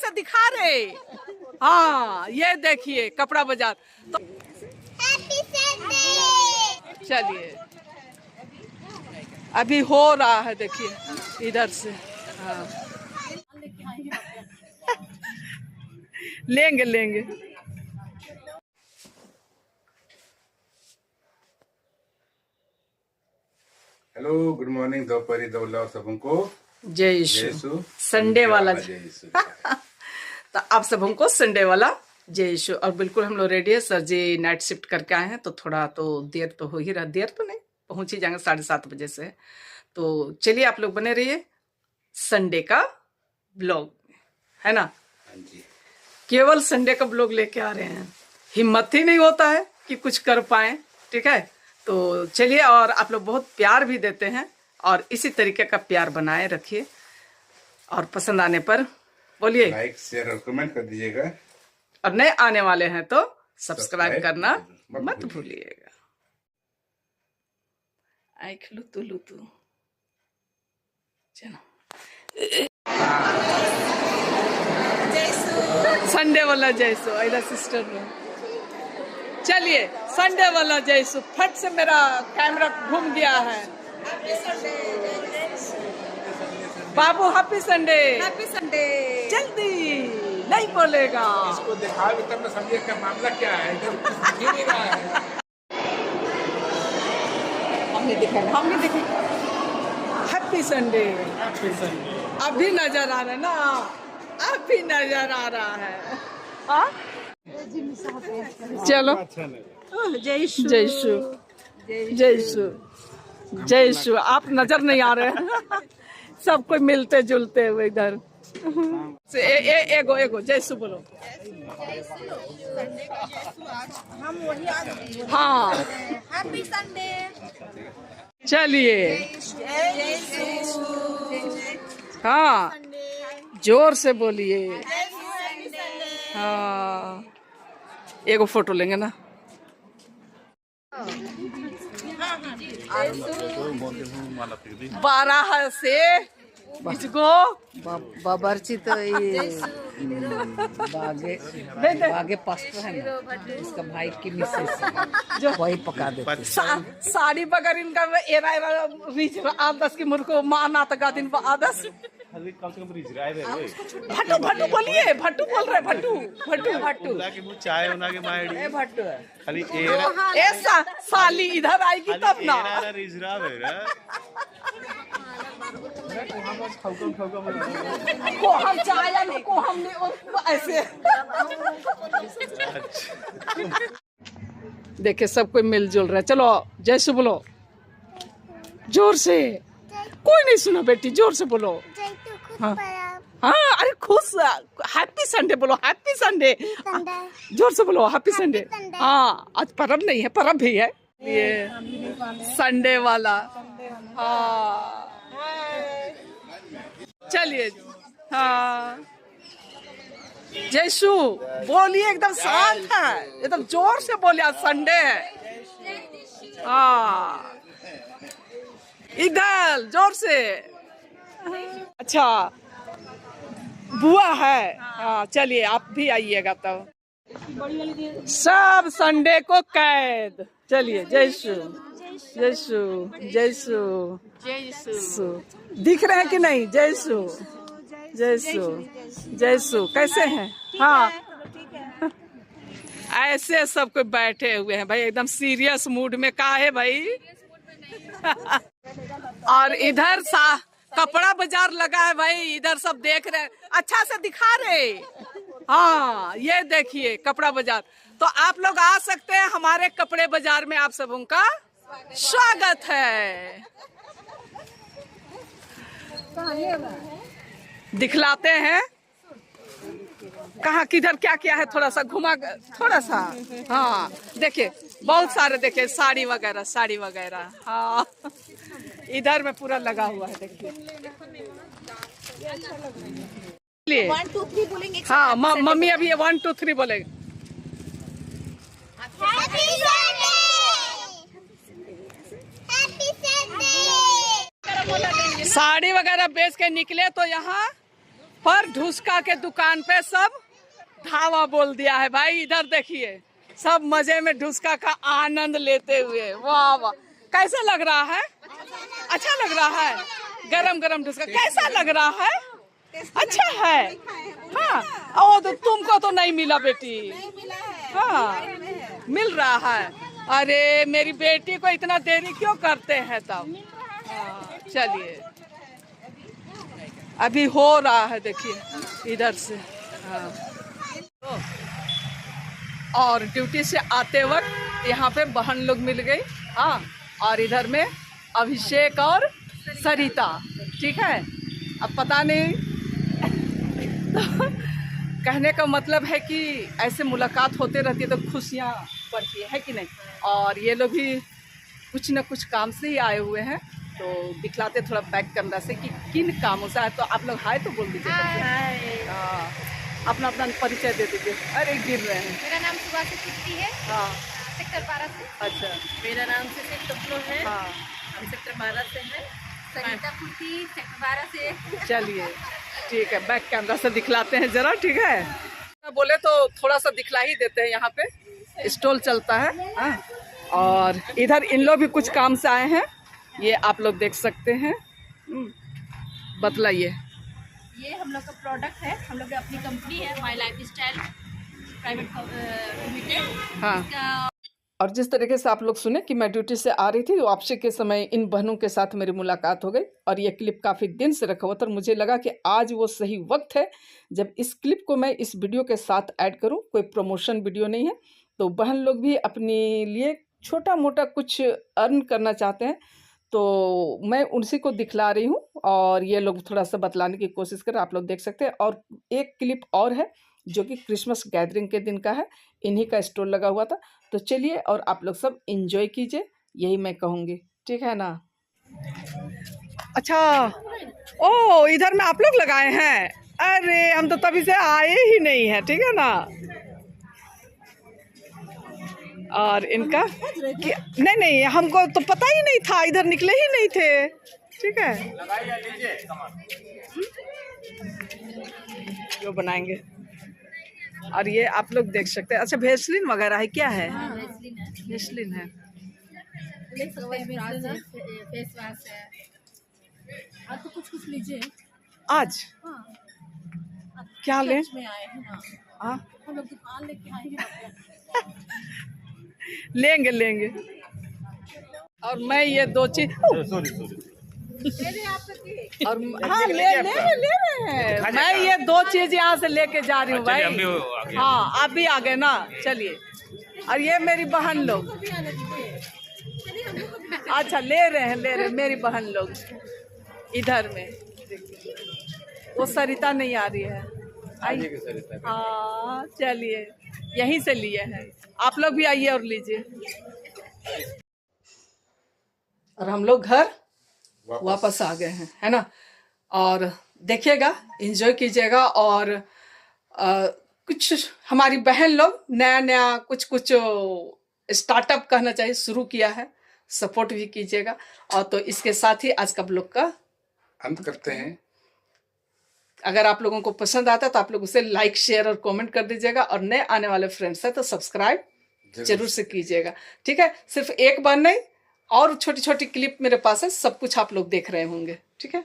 से दिखा रहे। हाँ ये देखिए कपड़ा बाजार। तो चलिए अभी हो रहा है, देखिए इधर से। हाँ लेंगे लेंगे। हेलो, गुड मॉर्निंग, दोपहरी दौला और सबको जय यीशु। संडे वाला जय यीशु। तो आप सबको संडे वाला जय यीशु। और बिल्कुल हम लोग रेडी है। सर जी नाइट शिफ्ट करके आए हैं तो थोड़ा तो देर तो हो ही रहा। देर तो नहीं, पहुंच ही जाएंगे 7:30 बजे से। तो चलिए आप लोग बने रहिए संडे का ब्लॉग, है ना। केवल संडे का ब्लॉग लेके आ रहे हैं। हिम्मत ही नहीं होता है कि कुछ कर पाए, ठीक है। तो चलिए, और आप लोग बहुत प्यार भी देते हैं और इसी तरीके का प्यार बनाए रखिए। और पसंद आने पर बोलिए लाइक, शेयर और कमेंट कर दीजिएगा। और नए आने वाले हैं तो सब्सक्राइब करना मत भूलिएगा। आई खलू तू चलो। संडे वाला जैसो इधर सिस्टर में। चलिए संडे वाला जैसो। फट से मेरा कैमरा घूम गया है। बाबू हैप्पी संडे। Happy Sunday. जल्दी नहीं बोलेगा। इसको दिखा भी तब ना समझिए क्या मामला क्या है। हमने देखा हैप्पी संडे। अभी नजर आ रहा है ना, अभी नजर आ रहा है। हाँ चलो जय यीशु जय यीशु जय यीशु जय यीशु। आप नजर नहीं आ रहे हैं। सब कोई मिलते जुलते हुए इधर। एगो एगो जय यीशु बोलो। हम वही आज हाँ हैप्पी संडे। चलिए हाँ जोर से बोलिए। हाँ एगो फोटो लेंगे ना। बारह से इसको बाबरची तो ये बागे पास्टर है ना, इसका भाई की मिसेस जो वही पका देते। साड़ी बगर इनका एरा एरा रीच आदस की मुर्को माना तक दिन आदस। भट्टू भट्टू बोलिए। भट्टू बोल रहे। भट्टू भट्टू भट्टू चाय होना के मायडी भट्टू है खाली ऐसा साली इधर आएगी तब ना। को हम चाय को हमने ऐसे। देखिए सब कोई मिलजुल रहा है। चलो जैसे बोलो जोर से। कोई नहीं सुना बेटी, जोर से बोलो। हाँ हाँ अरे खुश हैप्पी संडे बोलो। हैप्पी संडे जोर से बोलो। Happy Sunday. हाँ आज परब नहीं है, परब भी है ये संडे वाला। हाँ चलिए हाँ जयशु बोलिए। एकदम शांत है, एकदम जोर से बोलिए। आज संडे है। हाँ इधर जोर से। अच्छा बुआ है। हाँ चलिए आप भी आइएगा तब। सब संडे को कैद। चलिए जयशु जयशु जयशु जयशु। दिख रहे हैं कि नहीं? जयशु जयशु जयशु कैसे हैं? हाँ ऐसे सब कोई बैठे हुए हैं भाई, एकदम सीरियस मूड में। का है भाई? और इधर सा कपड़ा बाजार लगा है भाई, इधर सब देख रहे हैं। अच्छा से दिखा रहे। हाँ ये देखिए कपड़ा बाजार। तो आप लोग आ सकते हैं हमारे कपड़े बाजार में। आप सबों का स्वागत है। दिखलाते हैं कहाँ किधर क्या क्या है। थोड़ा सा घुमा, थोड़ा सा। हाँ देखिए बहुत सारे, देखिए साड़ी वगैरह। हाँ इधर में पूरा लगा हुआ है देखिए। 1 2 3 बोलेंगे। हाँ मम्मी अभी 1 2 3 बोलेंगे। साड़ी वगैरह बेच के निकले तो यहाँ पर ढुसका के दुकान पे सब धावा बोल दिया है भाई। इधर देखिए सब मजे में ढुसका का आनंद लेते हुए। वाह वाह, कैसा लग रहा है? अच्छा लग रहा है? गरम गरम ढुसका कैसा लग रहा है? अच्छा है। हाँ, ओ तो तुमको तो नहीं मिला बेटी। हाँ, मिल रहा है। अरे मेरी बेटी को इतना देरी क्यों करते हैं तब? हाँ, चलिए अभी हो रहा है, देखिए इधर से। हाँ, और ड्यूटी से आते वक्त यहाँ पे बहन लोग मिल गई। हाँ, और इधर में अभिषेक और सरिता, ठीक है। अब पता नहीं तो कहने का मतलब है कि ऐसे मुलाकात होते रहती है तो खुशियाँ बढ़ती है कि नहीं। और ये लोग भी कुछ न कुछ काम से ही आए हुए हैं, तो दिखलाते थोड़ा बैक कैमरा से कि किन कामों से आए। तो आप लोग हाय तो बोल दीजिए। हाँ, अपना अपना परिचय दे दीजिए। अरे गिर रहे हैं। मेरा नाम सुभाष चिट्टी है। हाँ, सेक्टर 12 से। अच्छा। मेरा नाम से सेक्टर है। हाँ, हम सेक्टर 12 से हैं। सरिता कुर्ती सेक्टर 12 से। चलिए ठीक है, बैक कैमरा से दिखलाते हैं जरा, ठीक है। बोले तो थोड़ा सा दिखला ही देते हैं। यहाँ पे स्टॉल चलता है। हाँ, और इधर इन लोग भी कुछ काम से आए हैं, ये आप लोग देख सकते हैं। बतलाइए। ये हम लोग का प्रोडक्ट है। हम लोग की अपनी कंपनी है, my life style private limited. हाँ, और जिस तरीके से आप लोग सुने कि मैं ड्यूटी से आ रही थी, वापसी के समय इन बहनों के साथ मेरी मुलाकात हो गई। और ये क्लिप काफ़ी दिन से रखा हुआ था और मुझे लगा कि आज वो सही वक्त है जब इस क्लिप को मैं इस वीडियो के साथ ऐड करूं। कोई प्रमोशन वीडियो नहीं है, तो बहन लोग भी अपने लिए छोटा मोटा कुछ अर्न करना चाहते हैं, तो मैं उनसी को दिखला रही हूँ। और ये लोग थोड़ा सा बतलाने की कोशिश करें, आप लोग देख सकते हैं। और एक क्लिप और है जो कि क्रिसमस गैदरिंग के दिन का है, इन्हीं का स्टॉल लगा हुआ था। तो चलिए और आप लोग सब एंजॉय कीजिए, यही मैं कहूँगी, ठीक है ना। अच्छा, ओ इधर में आप लोग लगाए हैं। अरे हम तो तभी से आए ही नहीं हैं, ठीक है ना। और इनका नहीं नहीं, हमको तो पता ही नहीं था, इधर निकले ही नहीं थे, ठीक है। जो बनाएंगे। और ये आप लोग देख सकते हैं। अच्छा, वेसलिन वगैरह है, क्या है? वेसलिन है। फेस वॉश है। आप तो कुछ लीजिए आज क्या लें? में आए हैं ना। हाँ, हम लोग दुकान लेके आए हैं। लेंगे लेंगे। और मैं ये दो चीज और हाँ ले रहे हैं। मैं ये दो चीज यहाँ से लेके जा रही हूँ भाई। हाँ, आप भी आ गए ना, चलिए। और ये मेरी बहन लोग, अच्छा ले रहे हैं मेरी बहन लोग इधर में। वो सरिता नहीं आ रही है। हाँ, चलिए यहीं से लिए हैं, आप लोग भी आइए और लीजिए। और हम लोग घर वापस आ गए हैं, है ना। और देखिएगा, एंजॉय कीजिएगा। और कुछ हमारी बहन लोग नया नया कुछ स्टार्टअप कहना चाहिए शुरू किया है, सपोर्ट भी कीजिएगा। और तो इसके साथ ही आज का ब्लॉग का अंत करते हैं। अगर आप लोगों को पसंद आता है तो आप लोग उसे लाइक शेयर और कमेंट कर दीजिएगा। और नए आने वाले फ्रेंड्स हैं तो सब्सक्राइब जरूर से कीजिएगा, ठीक है। सिर्फ एक बार नहीं, और छोटी छोटी क्लिप मेरे पास है, सब कुछ आप लोग देख रहे होंगे, ठीक है।